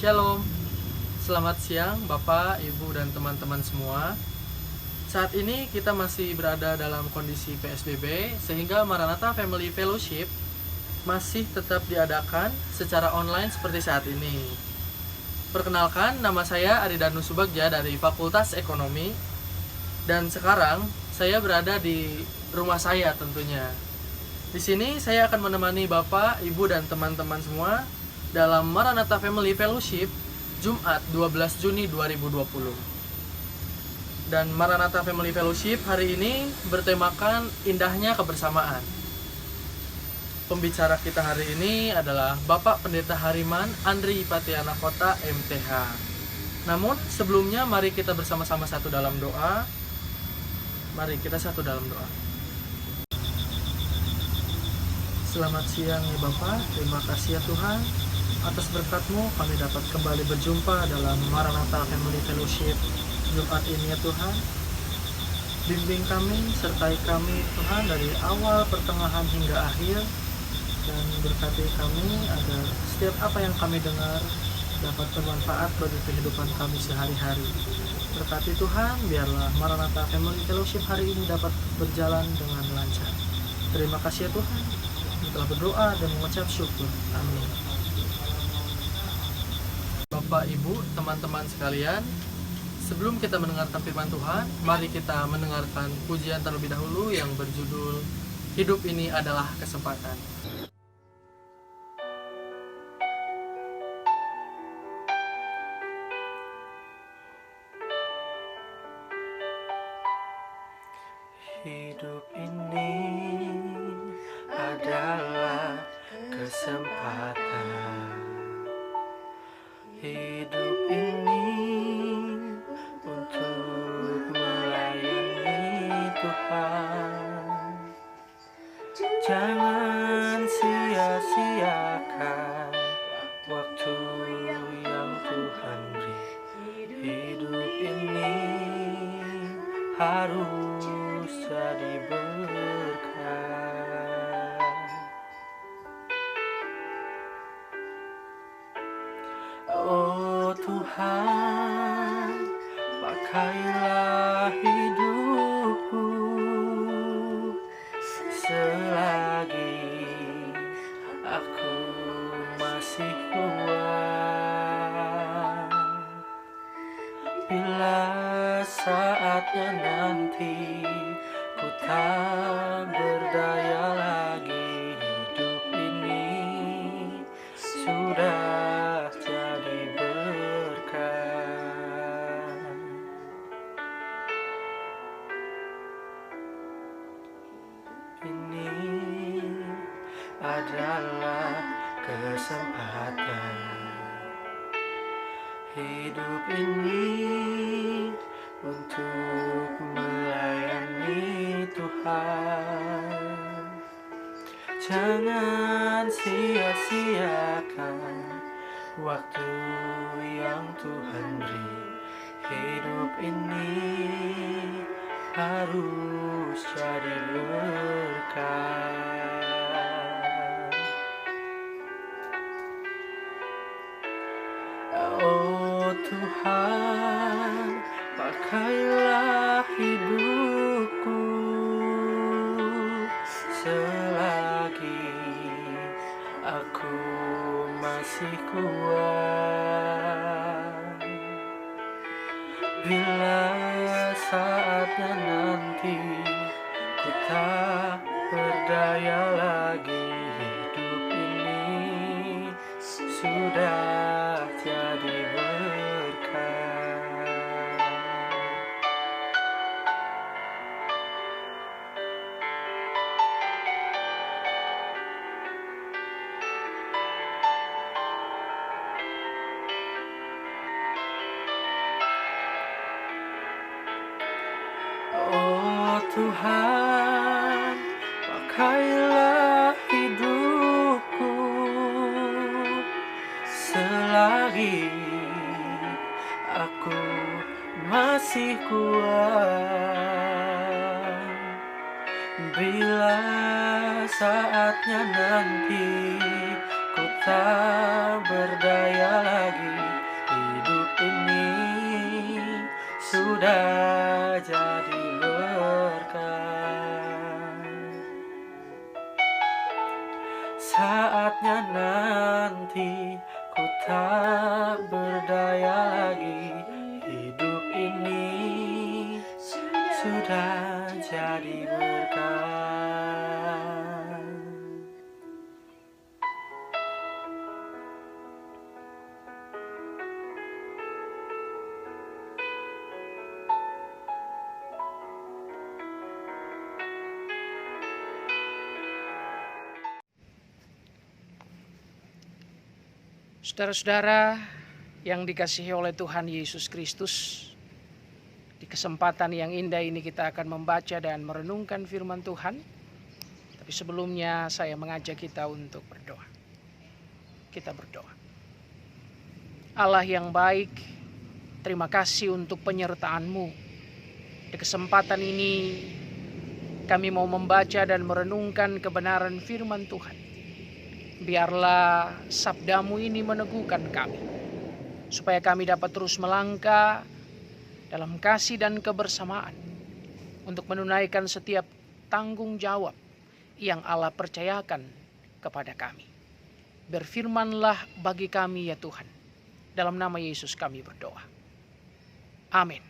Shalom, selamat siang Bapak, Ibu, dan teman-teman semua. Saat ini kita masih berada dalam kondisi PSBB, sehingga Maranatha Family Fellowship masih tetap diadakan secara online seperti saat ini. Perkenalkan, nama saya Aridanu Subagja dari Fakultas Ekonomi, dan sekarang saya berada di rumah saya tentunya. Di sini saya akan menemani Bapak, Ibu, dan teman-teman semua dalam Maranatha Family Fellowship Jumat 12 Juni 2020. Dan Maranatha Family Fellowship hari ini bertemakan indahnya kebersamaan. Pembicara kita hari ini adalah Bapak Pendeta Hariman Andri Patiana Kota MTH. Namun sebelumnya mari kita bersama-sama satu dalam doa. Mari kita satu dalam doa. Selamat siang ya Bapak, terima kasih ya Tuhan atas berkat-Mu kami dapat kembali berjumpa dalam Maranatha Family Fellowship Jumat ini ya Tuhan. Bimbing kami, sertai kami Tuhan dari awal, pertengahan hingga akhir, dan berkati kami agar setiap apa yang kami dengar dapat bermanfaat bagi kehidupan kami sehari-hari. Berkati Tuhan, biarlah Maranatha Family Fellowship hari ini dapat berjalan dengan lancar. Terima kasih ya Tuhan, telah berdoa dan mengucap syukur. Amin. Bapak, Ibu, teman-teman sekalian, sebelum kita mendengarkan firman Tuhan, mari kita mendengarkan pujian terlebih dahulu yang berjudul Hidup Ini Adalah Kesempatan. Hidup ini adalah kesempatan. Hidup ini untuk melayani Tuhan. Jangan sia-siakan waktu yang Tuhan beri. Hidup ini harus jadi berkah. Oh Tuhan, pakailah hidupku selagi aku masih kuat. Bila saatnya nanti ku tak berdaya lagi, hidup ini sudah jadi berkah. Ini adalah kesempatan. Hidup ini untuk melayani Tuhan. Jangan sia-siakan waktu yang Tuhan beri. Hidup ini harus jadi berkah. Oh Tuhan, pakailah hidupku selagi aku masih kuat. Bila saatnya nanti ku tak berdaya lagi, hidup ini sudah jadi berkah. Oh Tuhan, pakailah hidupku selagi aku masih kuat. Bila saatnya nanti ku tak berdaya lagi, ini sudah jadi berkat. Saatnya nanti ku tak berdaya lagi, hidup ini sudah jadi berkat. Saudara-saudara yang dikasihi oleh Tuhan Yesus Kristus, di kesempatan yang indah ini kita akan membaca dan merenungkan firman Tuhan. Tapi sebelumnya saya mengajak kita untuk berdoa. Kita berdoa. Allah yang baik, terima kasih untuk penyertaan-Mu. Di kesempatan ini kami mau membaca dan merenungkan kebenaran firman Tuhan. Biarlah sabda-Mu ini meneguhkan kami, supaya kami dapat terus melangkah dalam kasih dan kebersamaan untuk menunaikan setiap tanggung jawab yang Allah percayakan kepada kami. Berfirmanlah bagi kami ya Tuhan. Dalam nama Yesus kami berdoa. Amin.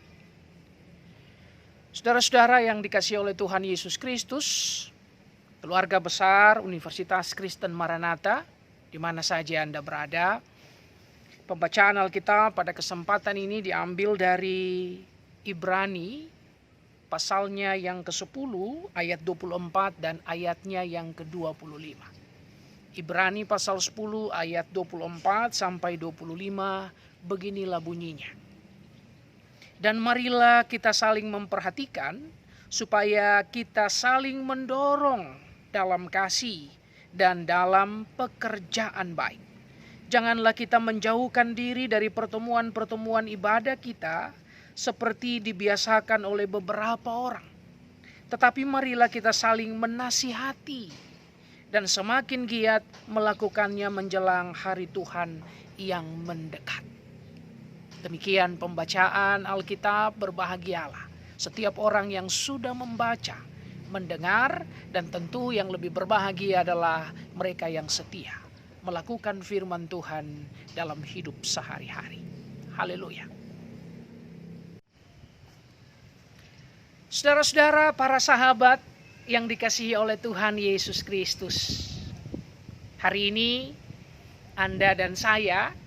Saudara-saudara yang dikasihi oleh Tuhan Yesus Kristus, keluarga besar Universitas Kristen Maranatha, di mana saja Anda berada, pembacaan Alkitab pada kesempatan ini diambil dari Ibrani, pasalnya yang ke-10, ayat 24 dan ayatnya yang ke-25. Ibrani pasal 10 ayat 24 sampai 25, beginilah bunyinya. Dan marilah kita saling memperhatikan, supaya kita saling mendorong dalam kasih dan dalam pekerjaan baik. Janganlah kita menjauhkan diri dari pertemuan-pertemuan ibadah kita seperti dibiasakan oleh beberapa orang. Tetapi marilah kita saling menasihati dan semakin giat melakukannya menjelang hari Tuhan yang mendekat. Demikian pembacaan Alkitab. Berbahagialah setiap orang yang sudah membaca, mendengar, dan tentu yang lebih berbahagia adalah mereka yang setia melakukan firman Tuhan dalam hidup sehari-hari. Haleluya. Saudara-saudara, para sahabat yang dikasihi oleh Tuhan Yesus Kristus, hari ini Anda dan saya,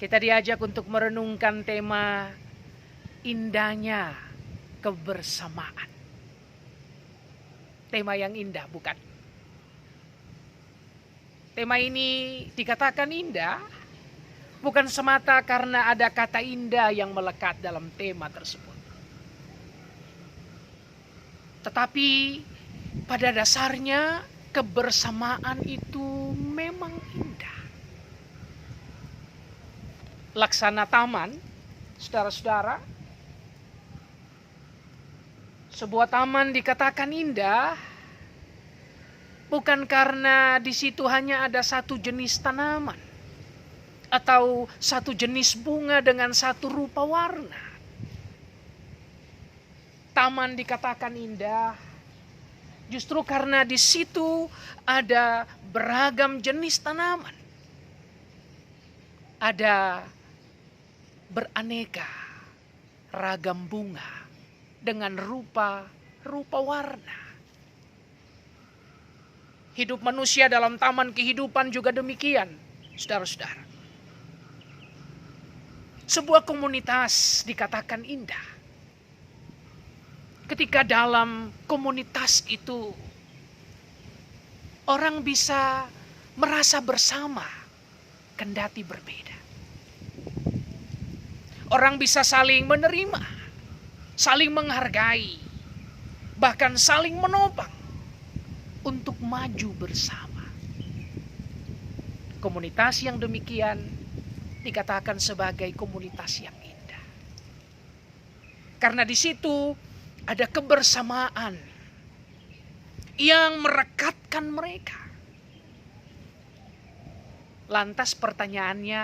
kita diajak untuk merenungkan tema indahnya kebersamaan. Tema yang indah, bukan? Tema ini dikatakan indah bukan semata karena ada kata indah yang melekat dalam tema tersebut. Tetapi pada dasarnya kebersamaan itu memang indah. Laksana taman, saudara-saudara, sebuah taman dikatakan indah bukan karena di situ hanya ada satu jenis tanaman atau satu jenis bunga dengan satu rupa warna. Taman dikatakan indah justru karena di situ ada beragam jenis tanaman. Ada beraneka ragam bunga dengan rupa warna. Hidup manusia dalam taman kehidupan juga demikian, saudara-saudara. Sebuah komunitas dikatakan indah ketika dalam komunitas itu orang bisa merasa bersama kendati berbeda. Orang bisa saling menerima, saling menghargai, bahkan saling menopang untuk maju bersama. Komunitas yang demikian dikatakan sebagai komunitas yang indah. Karena di situ ada kebersamaan yang merekatkan mereka. Lantas pertanyaannya,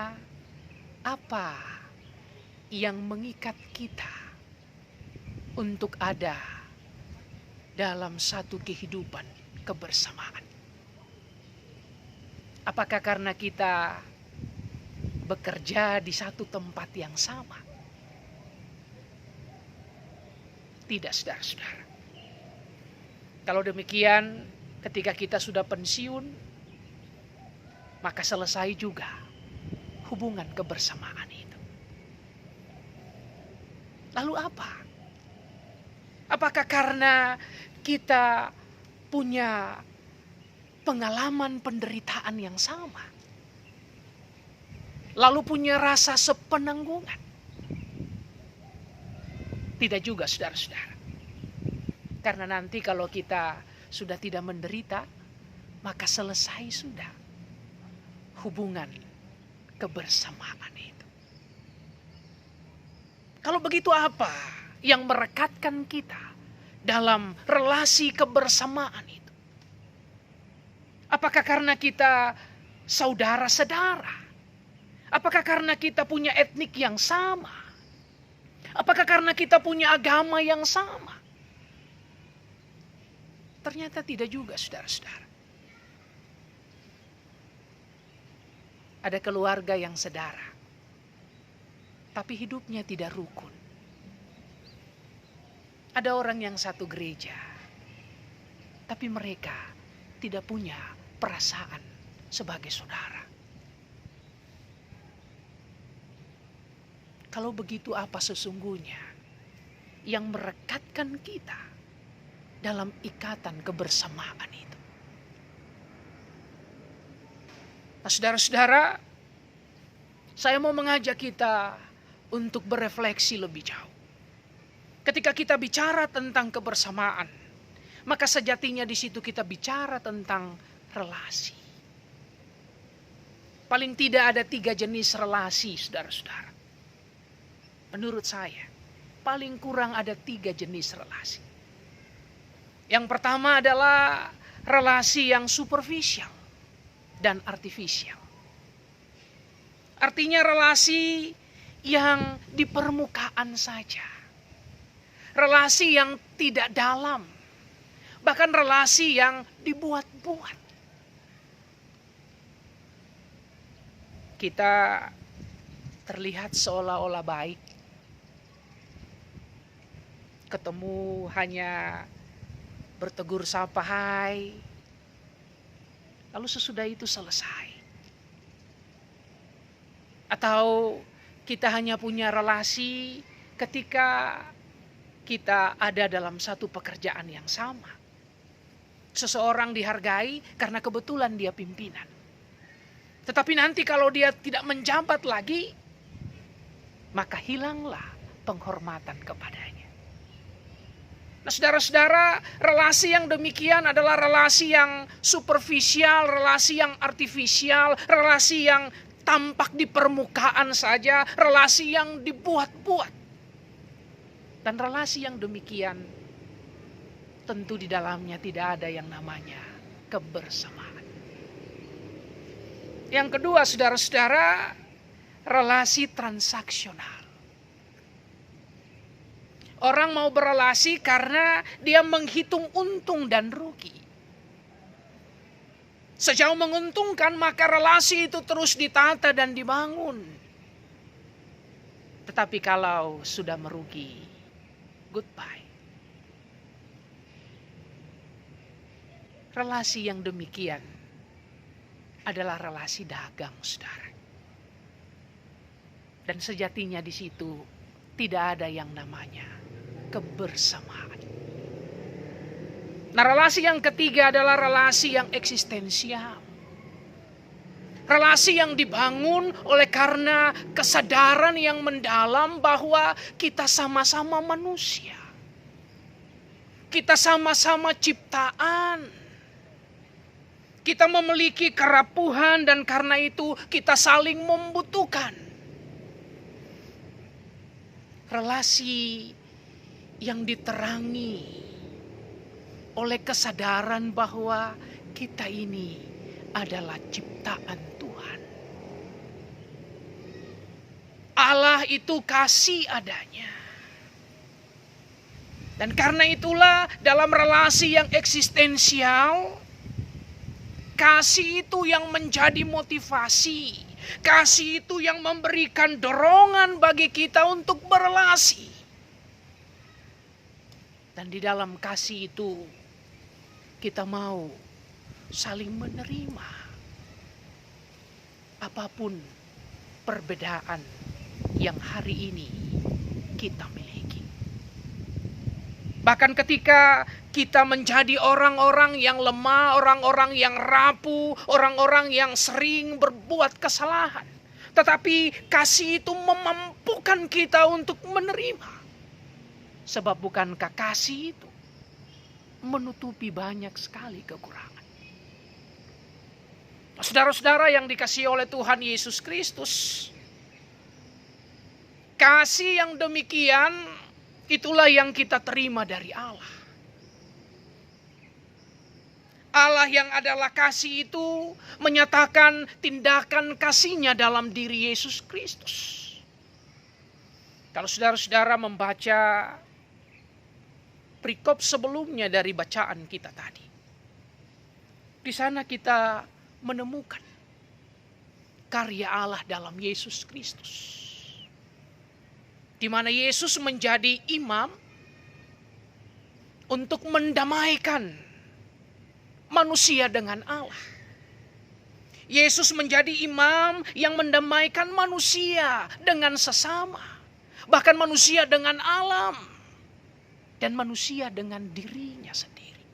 Apa yang mengikat kita untuk ada dalam satu kehidupan kebersamaan? Apakah karena kita bekerja di satu tempat yang sama? Tidak, saudara-saudara. Kalau demikian, ketika kita sudah pensiun, maka selesai juga hubungan kebersamaan itu. Lalu apa? Apakah karena kita punya pengalaman penderitaan yang sama, lalu punya rasa sepenanggungan? Tidak juga, saudara-saudara. Karena nanti kalau kita sudah tidak menderita, maka selesai sudah hubungan kebersamaan itu. Kalau begitu, apa yang merekatkan kita dalam relasi kebersamaan itu? Apakah karena kita saudara-saudara? Apakah karena kita punya etnik yang sama? Apakah karena kita punya agama yang sama? Ternyata tidak juga, saudara-saudara. Ada keluarga yang sedara, tapi hidupnya tidak rukun. Ada orang yang satu gereja, tapi mereka tidak punya perasaan sebagai saudara. Kalau begitu, apa sesungguhnya yang merekatkan kita dalam ikatan kebersamaan itu? Nah, saudara-saudara, saya mau mengajak kita untuk berefleksi lebih jauh. Ketika kita bicara tentang kebersamaan, maka sejatinya di situ kita bicara tentang relasi. Paling tidak ada 3 jenis relasi, saudara-saudara. Menurut saya, paling kurang ada 3 jenis relasi. Yang pertama adalah relasi yang superficial dan artifisial. Artinya relasi yang di permukaan saja. Relasi yang tidak dalam. Bahkan relasi yang dibuat-buat. Kita terlihat seolah-olah baik. Ketemu hanya bertegur sapa hai, lalu sesudah itu selesai. Atau kita hanya punya relasi ketika kita ada dalam satu pekerjaan yang sama. Seseorang dihargai karena kebetulan dia pimpinan. Tetapi nanti kalau dia tidak menjabat lagi, maka hilanglah penghormatan kepadanya. Nah, saudara-saudara, relasi yang demikian adalah relasi yang superficial, relasi yang artifisial, relasi yang tampak di permukaan saja, relasi yang dibuat-buat. Dan relasi yang demikian tentu di dalamnya tidak ada yang namanya kebersamaan. Yang kedua, saudara-saudara, relasi transaksional. Orang mau berelasi karena dia menghitung untung dan rugi. Sejauh menguntungkan, maka relasi itu terus ditata dan dibangun. Tetapi kalau sudah merugi, goodbye. Relasi yang demikian adalah relasi dagang, saudara. Dan sejatinya di situ tidak ada yang namanya kebersamaan. Nah, relasi yang ketiga adalah relasi yang eksistensial. Relasi yang dibangun oleh karena kesadaran yang mendalam bahwa kita sama-sama manusia. Kita sama-sama ciptaan. Kita memiliki kerapuhan dan karena itu kita saling membutuhkan. Relasi yang diterangi oleh kesadaran bahwa kita ini adalah ciptaan Tuhan. Allah itu kasih adanya. Dan karena itulah dalam relasi yang eksistensial, kasih itu yang menjadi motivasi. Kasih itu yang memberikan dorongan bagi kita untuk berelasi. Dan di dalam kasih itu kita mau saling menerima apapun perbedaan yang hari ini kita miliki. Bahkan ketika kita menjadi orang-orang yang lemah, orang-orang yang rapuh, orang-orang yang sering berbuat kesalahan. Tetapi kasih itu memampukan kita untuk menerima. Sebab bukankah kasih itu menutupi banyak sekali kekurangan. Saudara-saudara yang dikasihi oleh Tuhan Yesus Kristus, kasih yang demikian itulah yang kita terima dari Allah. Allah yang adalah kasih itu menyatakan tindakan kasih-Nya dalam diri Yesus Kristus. Kalau saudara-saudara membaca perikop sebelumnya dari bacaan kita tadi, di sana kita menemukan karya Allah dalam Yesus Kristus, di mana Yesus menjadi imam untuk mendamaikan manusia dengan Allah. Yesus menjadi imam yang mendamaikan manusia dengan sesama, bahkan manusia dengan alam, dan manusia dengan dirinya sendiri.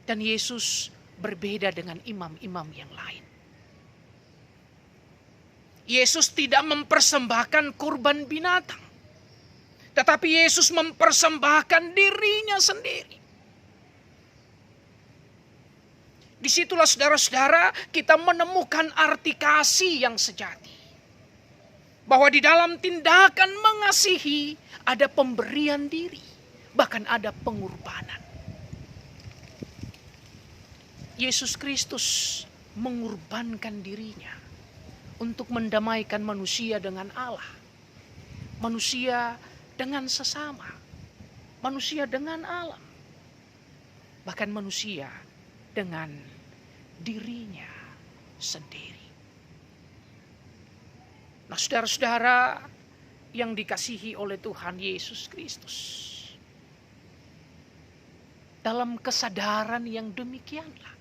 Dan Yesus berbeda dengan imam-imam yang lain. Yesus tidak mempersembahkan kurban binatang, tetapi Yesus mempersembahkan dirinya sendiri. Disitulah saudara-saudara kita menemukan arti kasih yang sejati. Bahwa di dalam tindakan mengasihi ada pemberian diri, bahkan ada pengorbanan. Yesus Kristus mengorbankan dirinya untuk mendamaikan manusia dengan Allah, manusia dengan sesama, manusia dengan alam, bahkan manusia dengan dirinya sendiri. Nah, saudara-saudara yang dikasihi oleh Tuhan Yesus Kristus, dalam kesadaran yang demikianlah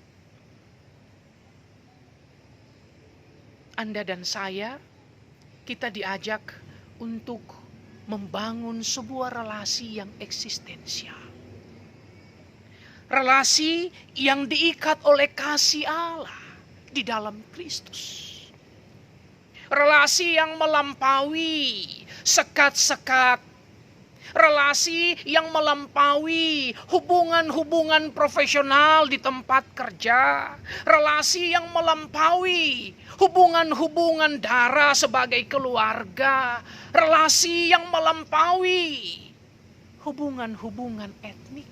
Anda dan saya, kita diajak untuk membangun sebuah relasi yang eksistensial. Relasi yang diikat oleh kasih Allah di dalam Kristus. Relasi yang melampaui sekat-sekat. Relasi yang melampaui hubungan-hubungan profesional di tempat kerja. Relasi yang melampaui hubungan-hubungan darah sebagai keluarga. Relasi yang melampaui hubungan-hubungan etnik.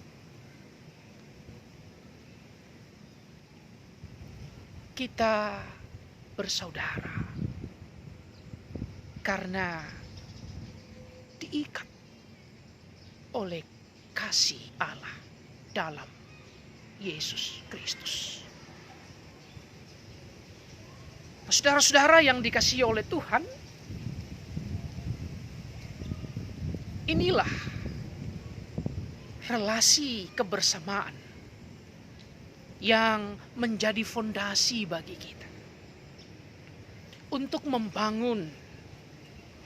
Kita bersaudara karena diikat oleh kasih Allah dalam Yesus Kristus. Saudara-saudara yang dikasihi oleh Tuhan, inilah relasi kebersamaan yang menjadi fondasi bagi kita untuk membangun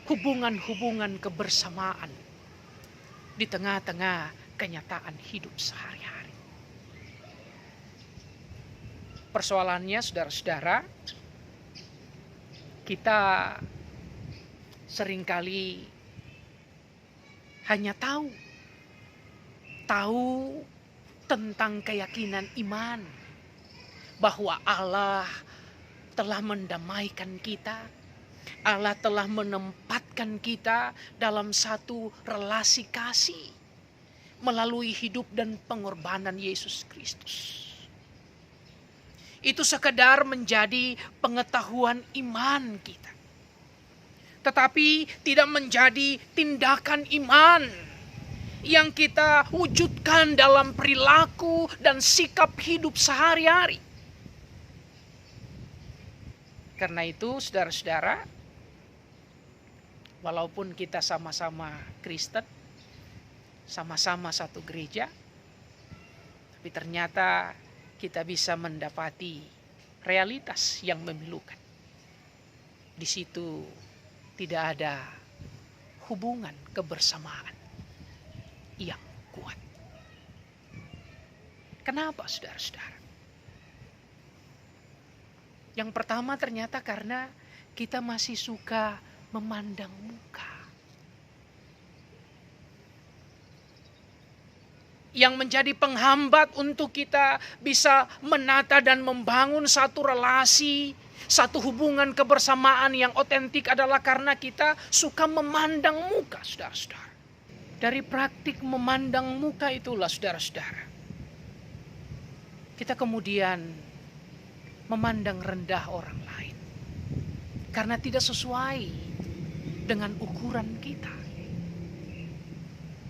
hubungan-hubungan kebersamaan di tengah-tengah kenyataan hidup sehari-hari. Persoalannya, saudara-saudara, kita seringkali hanya tahu tentang keyakinan iman bahwa Allah telah mendamaikan kita, Allah telah menempatkan kita dalam satu relasi kasih melalui hidup dan pengorbanan Yesus Kristus. Itu sekedar menjadi pengetahuan iman kita. tetapi tidak menjadi tindakan iman yang kita wujudkan dalam perilaku dan sikap hidup sehari-hari. Karena itu, saudara-saudara, walaupun kita sama-sama Kristen, sama-sama satu gereja, tapi ternyata kita bisa mendapati realitas yang memilukan. Di situ tidak ada hubungan kebersamaan yang kuat. Kenapa, saudara-saudara? Yang pertama ternyata karena kita masih suka memandang muka. Yang menjadi penghambat untuk kita bisa menata dan membangun satu relasi, satu hubungan kebersamaan yang otentik adalah karena kita suka memandang muka, saudara-saudara. Dari praktik memandang muka itulah, saudara-saudara, kita kemudian memandang rendah orang lain karena tidak sesuai dengan ukuran kita.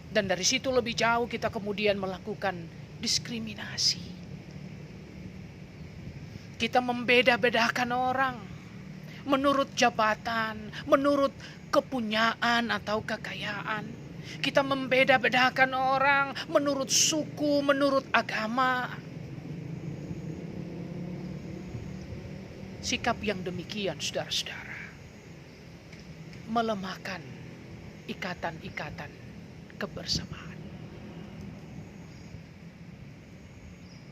Dan dari situ lebih jauh kita kemudian melakukan diskriminasi. Kita membeda-bedakan orang menurut jabatan, menurut kepunyaan atau kekayaan. Kita membeda-bedakan orang menurut suku, menurut agama. Sikap yang demikian, saudara-saudara, melemahkan ikatan-ikatan kebersamaan.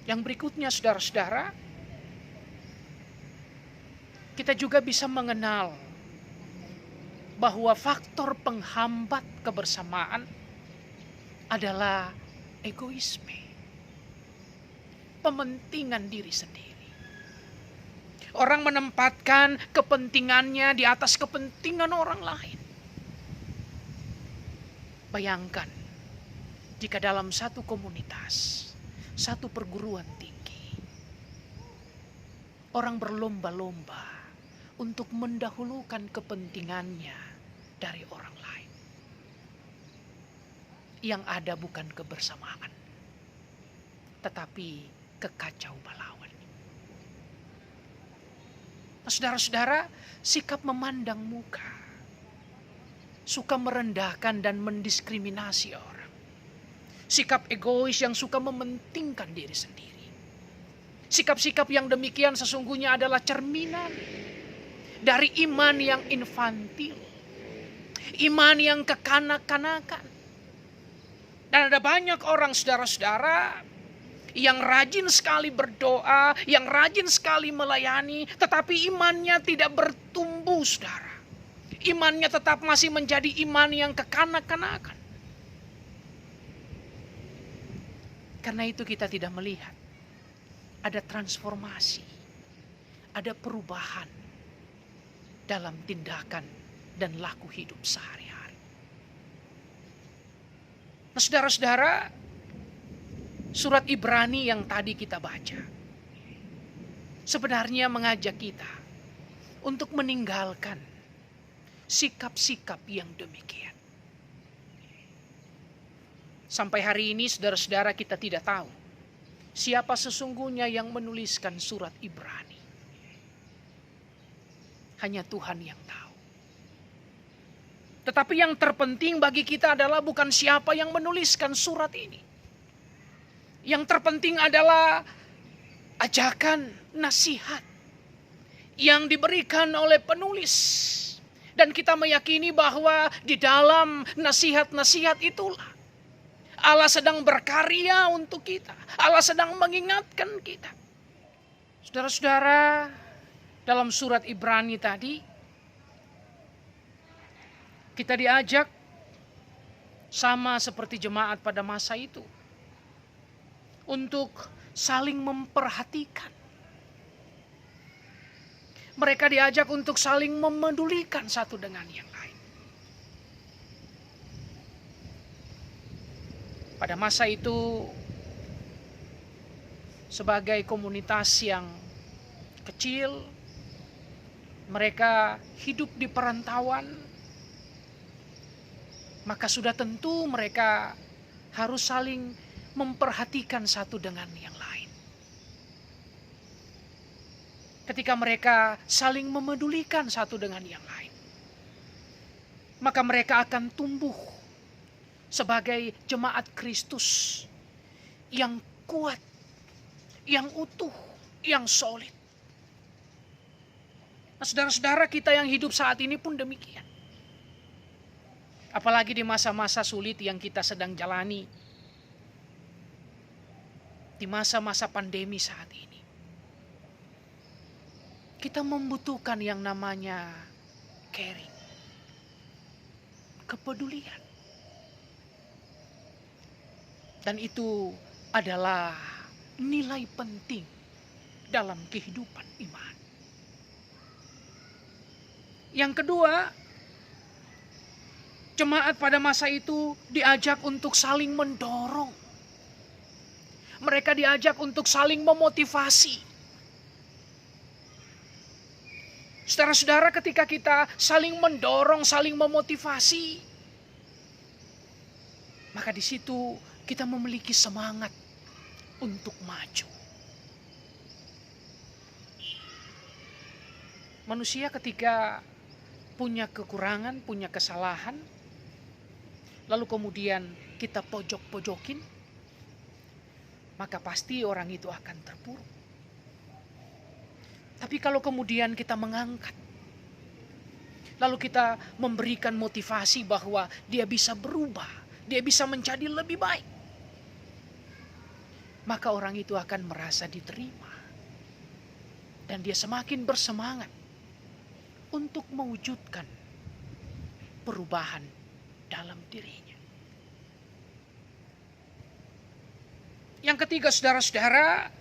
Yang berikutnya, saudara-saudara, kita juga bisa mengenal bahwa faktor penghambat kebersamaan adalah egoisme, pementingan diri sendiri. Orang menempatkan kepentingannya di atas kepentingan orang lain. Bayangkan jika dalam satu komunitas, satu perguruan tinggi, orang berlomba-lomba untuk mendahulukan kepentingannya dari orang lain. Yang ada bukan kebersamaan, tetapi kekacau balauan. Nah, saudara-saudara, sikap memandang muka, suka merendahkan dan mendiskriminasi orang. Sikap egois yang suka mementingkan diri sendiri. Sikap-sikap yang demikian sesungguhnya adalah cerminan dari iman yang infantil. Iman yang kekanak-kanakan. Dan ada banyak orang, saudara-saudara, yang rajin sekali berdoa, yang rajin sekali melayani, tetapi imannya tidak bertumbuh, saudara. Imannya tetap masih menjadi iman yang kekanak-kanakan. Karena itu kita tidak melihat ada transformasi, ada perubahan dalam tindakan dan laku hidup sehari-hari. Nah, saudara-saudara, surat Ibrani yang tadi kita baca sebenarnya mengajak kita untuk meninggalkan sikap-sikap yang demikian. Sampai hari ini saudara-saudara kita tidak tahu siapa sesungguhnya yang menuliskan surat Ibrani. Hanya Tuhan yang tahu. Tetapi yang terpenting bagi kita adalah bukan siapa yang menuliskan surat ini. Yang terpenting adalah ajakan, nasihat yang diberikan oleh penulis. Dan kita meyakini bahwa di dalam nasihat-nasihat itulah Allah sedang berkarya untuk kita. Allah sedang mengingatkan kita. Saudara-saudara, dalam surat Ibrani tadi, kita diajak sama seperti jemaat pada masa itu untuk saling memperhatikan. Mereka diajak untuk saling memedulikan satu dengan yang lain. Pada masa itu, sebagai komunitas yang kecil, mereka hidup di perantauan, maka sudah tentu mereka harus saling memperhatikan satu dengan yang lain. Ketika mereka saling memedulikan satu dengan yang lain, maka mereka akan tumbuh sebagai jemaat Kristus yang kuat, yang utuh, yang solid. Nah, saudara-saudara kita yang hidup saat ini pun demikian. Apalagi di masa-masa sulit yang kita sedang jalani. Di masa-masa pandemi saat ini. Kita membutuhkan yang namanya caring. Kepedulian. Dan itu adalah nilai penting dalam kehidupan iman. Yang kedua, jemaat pada masa itu diajak untuk saling mendorong. Mereka diajak untuk saling memotivasi. Saudara-saudara, ketika kita saling mendorong, saling memotivasi, maka di situ kita memiliki semangat untuk maju. Manusia ketika punya kekurangan, punya kesalahan, lalu kemudian kita pojok-pojokin, maka pasti orang itu akan terpuruk. Tapi kalau kemudian kita mengangkat, lalu kita memberikan motivasi bahwa dia bisa berubah, dia bisa menjadi lebih baik, maka orang itu akan merasa diterima. Dan dia semakin bersemangat untuk mewujudkan perubahan dalam dirinya. Yang ketiga, saudara-saudara,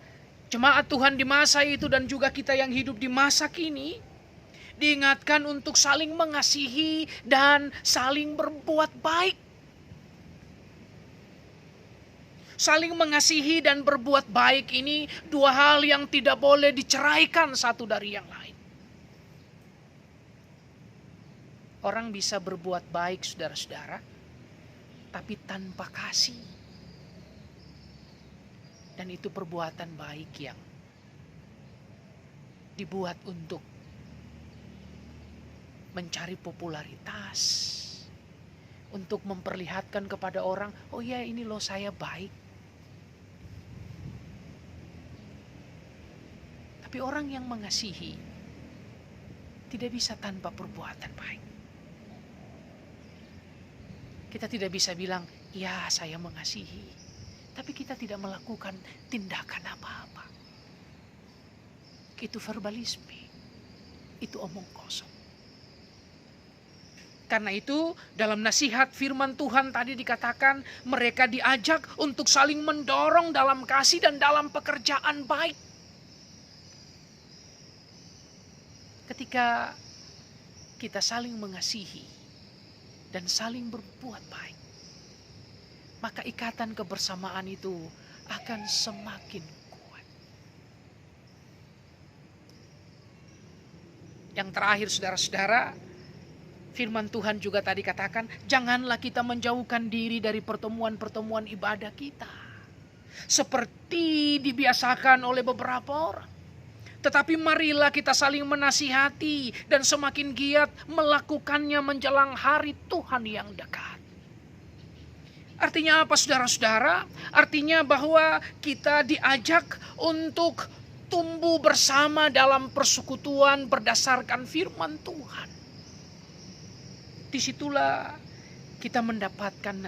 jemaat Tuhan di masa itu dan juga kita yang hidup di masa kini diingatkan untuk saling mengasihi dan saling berbuat baik. Saling mengasihi dan berbuat baik ini dua hal yang tidak boleh diceraikan satu dari yang lain. Orang bisa berbuat baik, saudara-saudara, tapi tanpa kasih. Dan itu perbuatan baik yang dibuat untuk mencari popularitas, untuk memperlihatkan kepada orang, oh ya ini loh saya baik. Tapi orang yang mengasihi tidak bisa tanpa perbuatan baik. Kita tidak bisa bilang, ya saya mengasihi, tapi kita tidak melakukan tindakan apa-apa. Itu verbalisme, itu omong kosong. Karena itu dalam nasihat firman Tuhan tadi dikatakan mereka diajak untuk saling mendorong dalam kasih dan dalam pekerjaan baik. Ketika kita saling mengasihi dan saling berbuat baik, maka ikatan kebersamaan itu akan semakin kuat. Yang terakhir, saudara-saudara, firman Tuhan juga tadi katakan, janganlah kita menjauhkan diri dari pertemuan-pertemuan ibadah kita, seperti dibiasakan oleh beberapa orang. Tetapi marilah kita saling menasihati dan semakin giat melakukannya menjelang hari Tuhan yang dekat. Artinya apa, saudara-saudara? Artinya bahwa kita diajak untuk tumbuh bersama dalam persekutuan berdasarkan firman Tuhan. Disitulah kita mendapatkan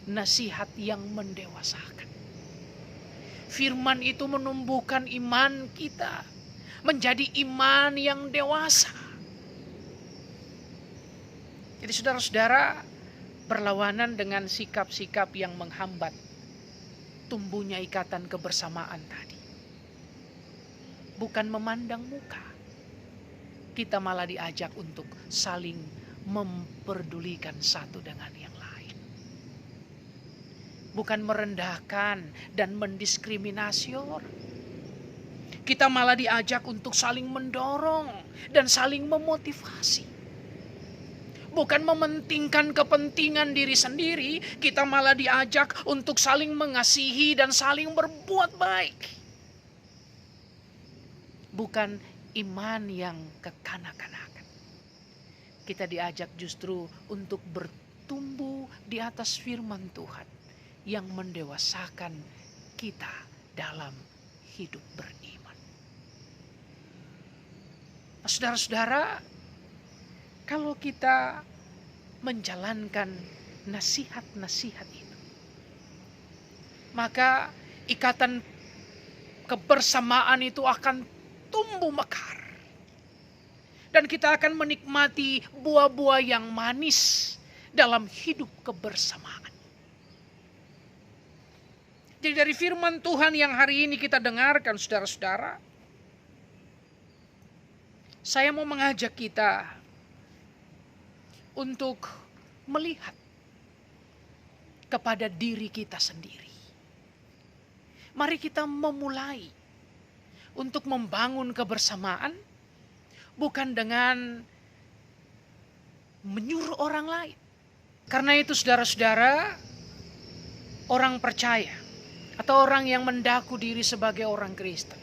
nasihat yang mendewasakan. Firman itu menumbuhkan iman kita menjadi iman yang dewasa. Jadi saudara-saudara, berlawanan dengan sikap-sikap yang menghambat tumbuhnya ikatan kebersamaan tadi. Bukan memandang muka, kita malah diajak untuk saling memperdulikan satu dengan yang lain. Bukan merendahkan dan mendiskriminasi orang. Kita malah diajak untuk saling mendorong dan saling memotivasi. bukan mementingkan kepentingan diri sendiri, kita malah diajak untuk saling mengasihi dan saling berbuat baik. Bukan iman yang kekanak-kanakan. Kita diajak justru untuk bertumbuh di atas firman Tuhan yang mendewasakan kita dalam hidup beriman. Nah, saudara-saudara, kalau kita menjalankan nasihat-nasihat itu, maka ikatan kebersamaan itu akan tumbuh mekar. Dan kita akan menikmati buah-buah yang manis dalam hidup kebersamaan. Jadi dari firman Tuhan yang hari ini kita dengarkan, saudara-saudara, saya mau mengajak kita untuk melihat kepada diri kita sendiri. Mari kita memulai untuk membangun kebersamaan, bukan dengan menyuruh orang lain. Karena itu saudara-saudara, orang percaya atau orang yang mendaku diri sebagai orang Kristen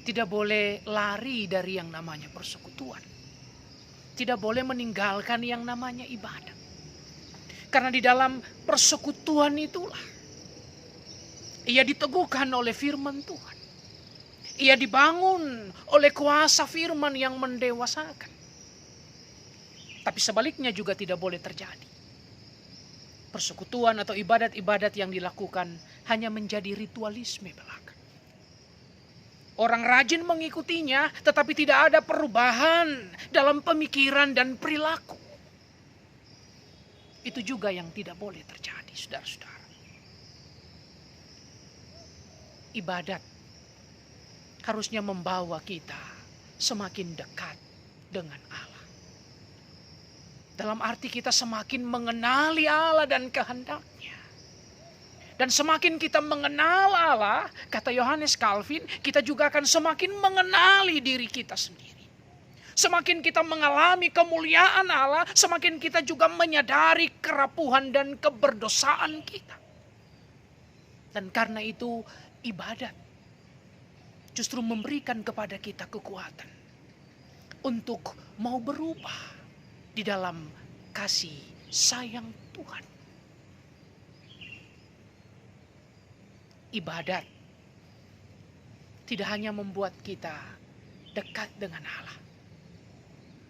tidak boleh lari dari yang namanya persekutuan. Tidak boleh meninggalkan yang namanya ibadat. Karena di dalam persekutuan itulah ia diteguhkan oleh firman Tuhan. Ia dibangun oleh kuasa firman yang mendewasakan. Tapi sebaliknya juga tidak boleh terjadi. Persekutuan atau ibadat-ibadat yang dilakukan hanya menjadi ritualisme belaka. Orang rajin mengikutinya, tetapi tidak ada perubahan dalam pemikiran dan perilaku. Itu juga yang tidak boleh terjadi, saudara-saudara. Ibadat harusnya membawa kita semakin dekat dengan Allah. Dalam arti kita semakin mengenali Allah dan kehendaknya. Dan semakin kita mengenal Allah, kata Yohanes Calvin, kita juga akan semakin mengenali diri kita sendiri. Semakin kita mengalami kemuliaan Allah, semakin kita juga menyadari kerapuhan dan keberdosaan kita. Dan karena itu ibadat justru memberikan kepada kita kekuatan untuk mau berubah di dalam kasih sayang Tuhan. Ibadat tidak hanya membuat kita dekat dengan Allah,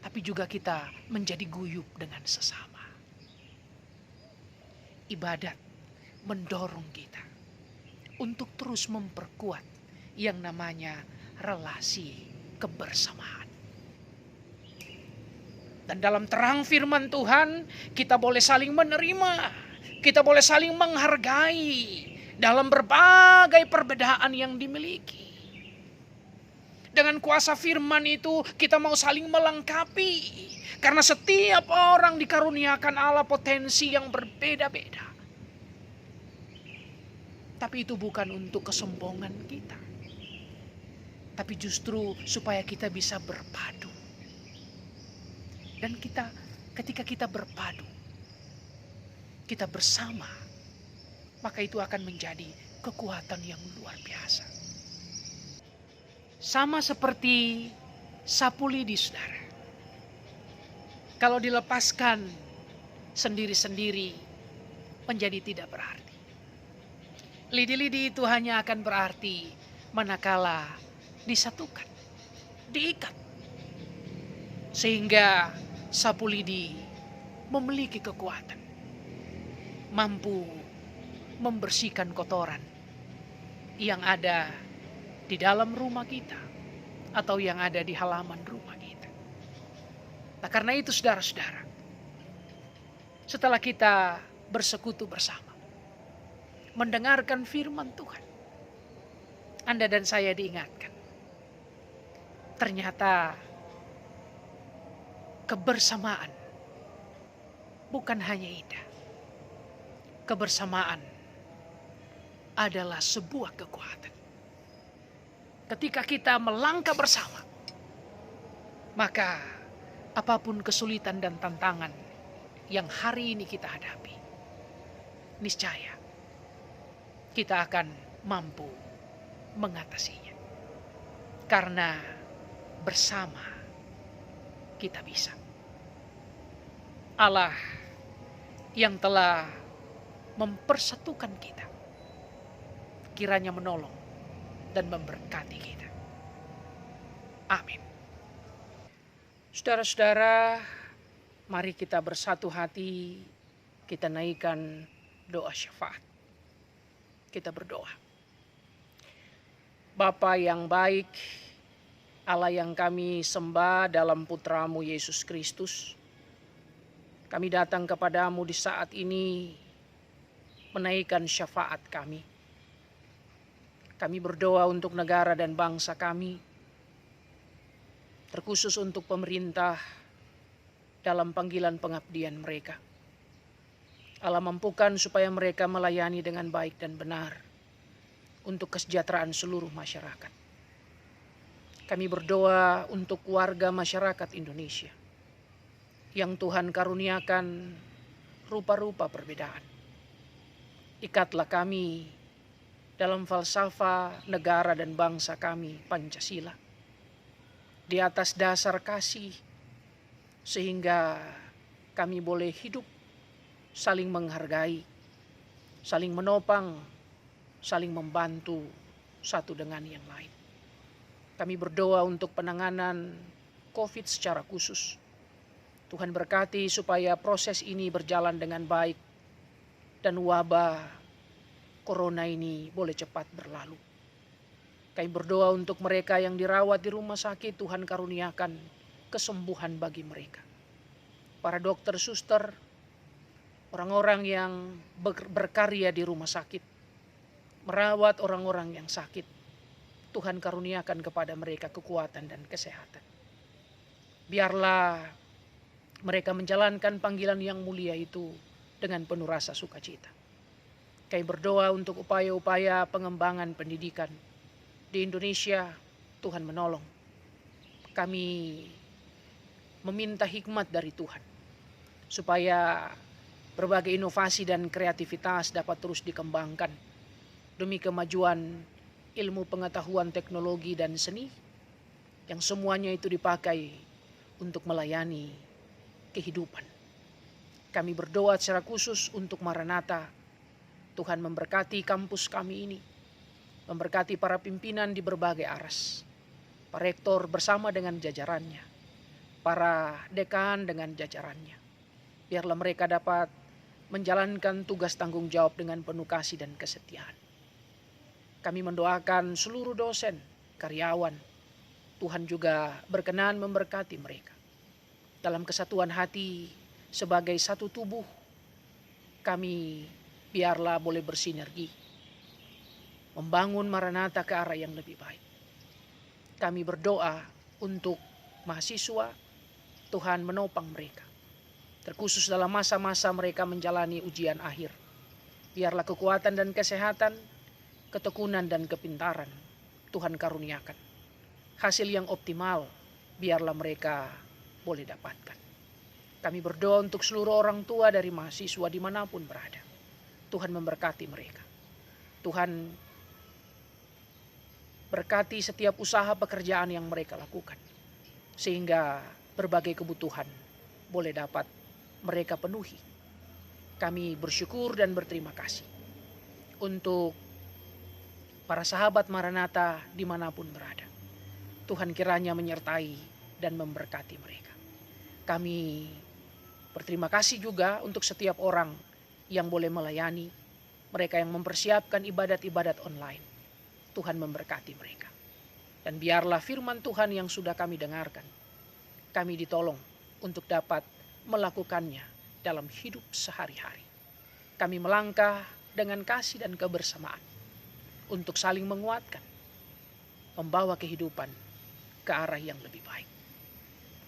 tapi juga kita menjadi guyup dengan sesama. Ibadat mendorong kita untuk terus memperkuat yang namanya relasi kebersamaan. Dan dalam terang firman Tuhan, kita boleh saling menerima, kita boleh saling menghargai dalam berbagai perbedaan yang dimiliki. Dengan kuasa firman itu kita mau saling melengkapi. Karena setiap orang dikaruniakan Allah potensi yang berbeda-beda. Tapi itu bukan untuk kesombongan kita. Tapi justru supaya kita bisa berpadu. Dan ketika kita berpadu, kita bersama, maka itu akan menjadi kekuatan yang luar biasa. Sama seperti sapu lidi, saudara. Kalau dilepaskan sendiri-sendiri menjadi tidak berarti. Lidi-lidi itu hanya akan berarti manakala disatukan, diikat. Sehingga sapu lidi memiliki kekuatan, mampu membersihkan kotoran yang ada di dalam rumah kita atau yang ada di halaman rumah kita. Nah, karena itu saudara-saudara, setelah kita bersekutu bersama, mendengarkan firman Tuhan, Anda dan saya diingatkan, ternyata kebersamaan bukan hanya indah. Kebersamaan adalah sebuah kekuatan. Ketika kita melangkah bersama, maka apapun kesulitan dan tantangan yang hari ini kita hadapi, niscaya kita akan mampu mengatasinya. Karena bersama kita bisa. Allah yang telah mempersatukan kita, kiranya menolong dan memberkati kita. Amin. Saudara-saudara, mari kita bersatu hati, kita naikkan doa syafaat. Kita berdoa. Bapa yang baik, Allah yang kami sembah dalam Putra-Mu Yesus Kristus, kami datang kepadamu di saat ini menaikkan syafaat kami. Kami berdoa untuk negara dan bangsa kami, terkhusus untuk pemerintah dalam panggilan pengabdian mereka. Allah mampukan supaya mereka melayani dengan baik dan benar untuk kesejahteraan seluruh masyarakat. Kami berdoa untuk warga masyarakat Indonesia yang Tuhan karuniakan rupa-rupa perbedaan. Ikatlah kami dalam falsafah negara dan bangsa kami, Pancasila, di atas dasar kasih, sehingga kami boleh hidup saling menghargai, saling menopang, saling membantu satu dengan yang lain. Kami berdoa untuk penanganan COVID secara khusus. Tuhan berkati supaya proses ini berjalan dengan baik dan wabah corona ini boleh cepat berlalu. Kami berdoa untuk mereka yang dirawat di rumah sakit, Tuhan karuniakan kesembuhan bagi mereka. Para dokter, suster, orang-orang yang berkarya di rumah sakit, merawat orang-orang yang sakit, Tuhan karuniakan kepada mereka kekuatan dan kesehatan. Biarlah mereka menjalankan panggilan yang mulia itu dengan penuh rasa sukacita. Kami berdoa untuk upaya-upaya pengembangan pendidikan di Indonesia, Tuhan menolong. Kami meminta hikmat dari Tuhan, supaya berbagai inovasi dan kreativitas dapat terus dikembangkan demi kemajuan ilmu pengetahuan, teknologi, dan seni, yang semuanya itu dipakai untuk melayani kehidupan. Kami berdoa secara khusus untuk Maranatha. Tuhan memberkati kampus kami ini, memberkati para pimpinan di berbagai aras, para rektor bersama dengan jajarannya, para dekan dengan jajarannya. Biarlah mereka dapat menjalankan tugas tanggung jawab dengan penuh kasih dan kesetiaan. Kami mendoakan seluruh dosen, karyawan. Tuhan juga berkenan memberkati mereka. Dalam kesatuan hati sebagai satu tubuh, kami biarlah boleh bersinergi, membangun Maranatha ke arah yang lebih baik. Kami berdoa untuk mahasiswa, Tuhan menopang mereka, terkhusus dalam masa-masa mereka menjalani ujian akhir. Biarlah kekuatan dan kesehatan, ketekunan dan kepintaran Tuhan karuniakan. Hasil yang optimal biarlah mereka boleh dapatkan. Kami berdoa untuk seluruh orang tua dari mahasiswa dimanapun berada. Tuhan memberkati mereka. Tuhan berkati setiap usaha pekerjaan yang mereka lakukan, sehingga berbagai kebutuhan boleh dapat mereka penuhi. Kami bersyukur dan berterima kasih untuk para sahabat Maranatha dimanapun berada. Tuhan kiranya menyertai dan memberkati mereka. Kami berterima kasih juga untuk setiap orang yang boleh melayani, mereka yang mempersiapkan ibadat-ibadat online. Tuhan memberkati mereka. Dan biarlah firman Tuhan yang sudah kami dengarkan, kami ditolong untuk dapat melakukannya dalam hidup sehari-hari. Kami melangkah dengan kasih dan kebersamaan untuk saling menguatkan, membawa kehidupan ke arah yang lebih baik.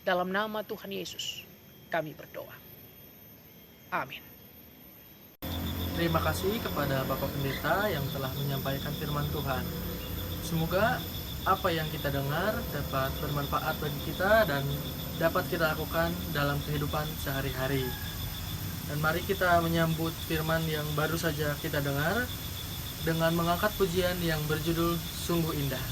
Dalam nama Tuhan Yesus kami berdoa. Amin. Terima kasih kepada Bapak Pendeta yang telah menyampaikan firman Tuhan. Semoga apa yang kita dengar dapat bermanfaat bagi kita dan dapat kita lakukan dalam kehidupan sehari-hari. Dan mari kita menyambut firman yang baru saja kita dengar dengan mengangkat pujian yang berjudul Sungguh Indah.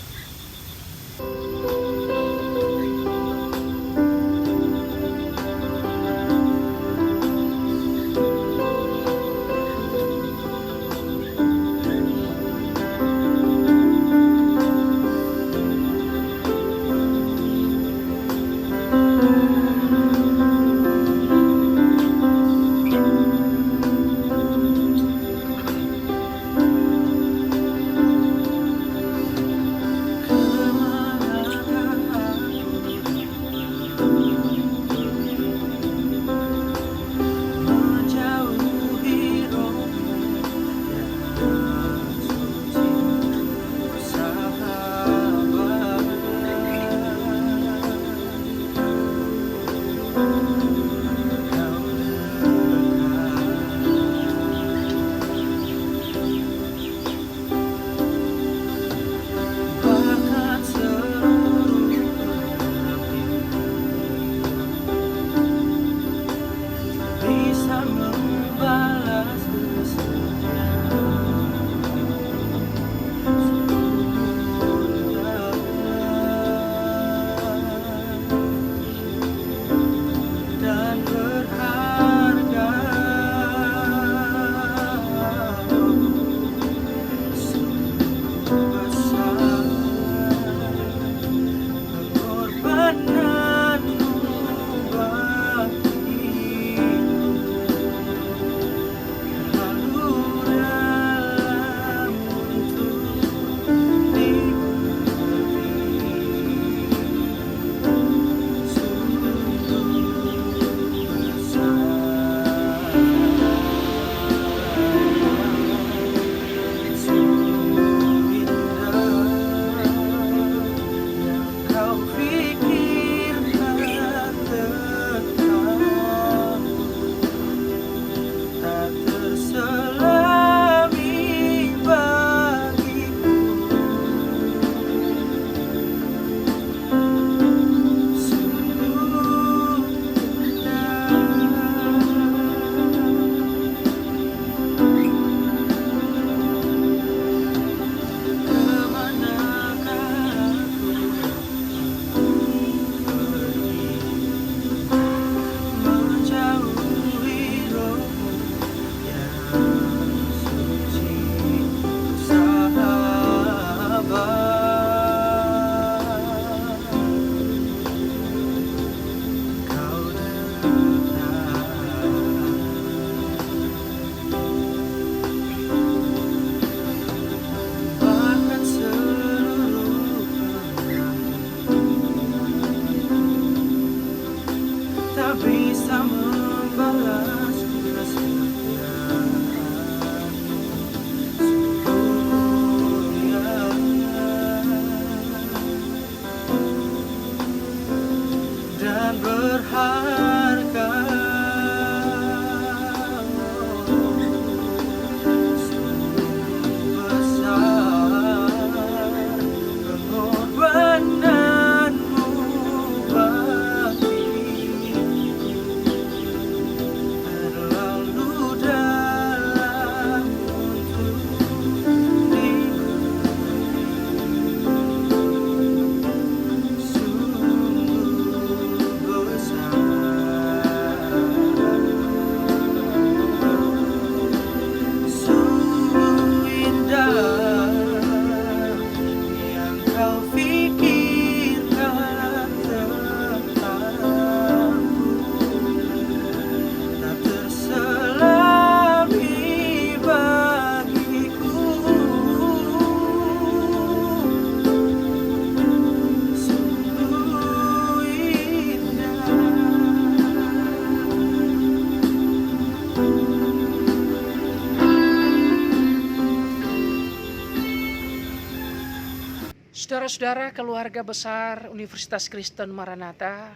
Saudara-saudara keluarga besar Universitas Kristen Maranatha,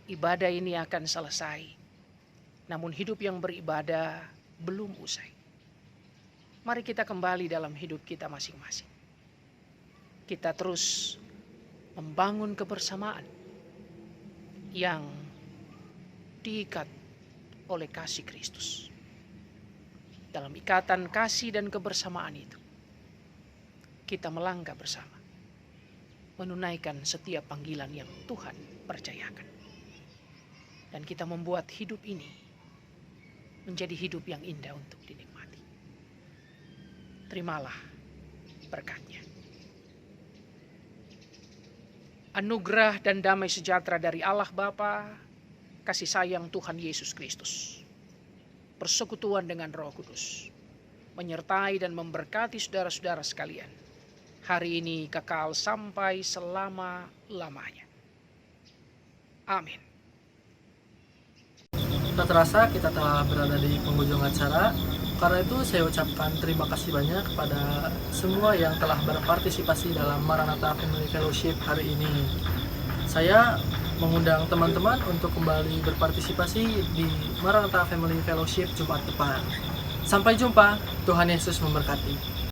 ibadah ini akan selesai. Namun hidup yang beribadah belum usai. Mari kita kembali dalam hidup kita masing-masing. kita terus membangun kebersamaan yang diikat oleh kasih Kristus. Dalam ikatan kasih dan kebersamaan itu, kita melangkah bersama, menunaikan setiap panggilan yang Tuhan percayakan. Dan kita membuat hidup ini menjadi hidup yang indah untuk dinikmati. Terimalah berkat-Nya. Anugerah dan damai sejahtera dari Allah Bapa, kasih sayang Tuhan Yesus Kristus, persekutuan dengan Roh Kudus, menyertai dan memberkati saudara-saudara sekalian, hari ini kekal sampai selama-lamanya. Amin. Tak terasa kita telah berada di penghujung acara. Karena itu saya ucapkan terima kasih banyak kepada semua yang telah berpartisipasi dalam Maranatha Family Fellowship hari ini. Saya mengundang teman-teman untuk kembali berpartisipasi di Maranatha Family Fellowship Jumat depan. Sampai jumpa, Tuhan Yesus memberkati.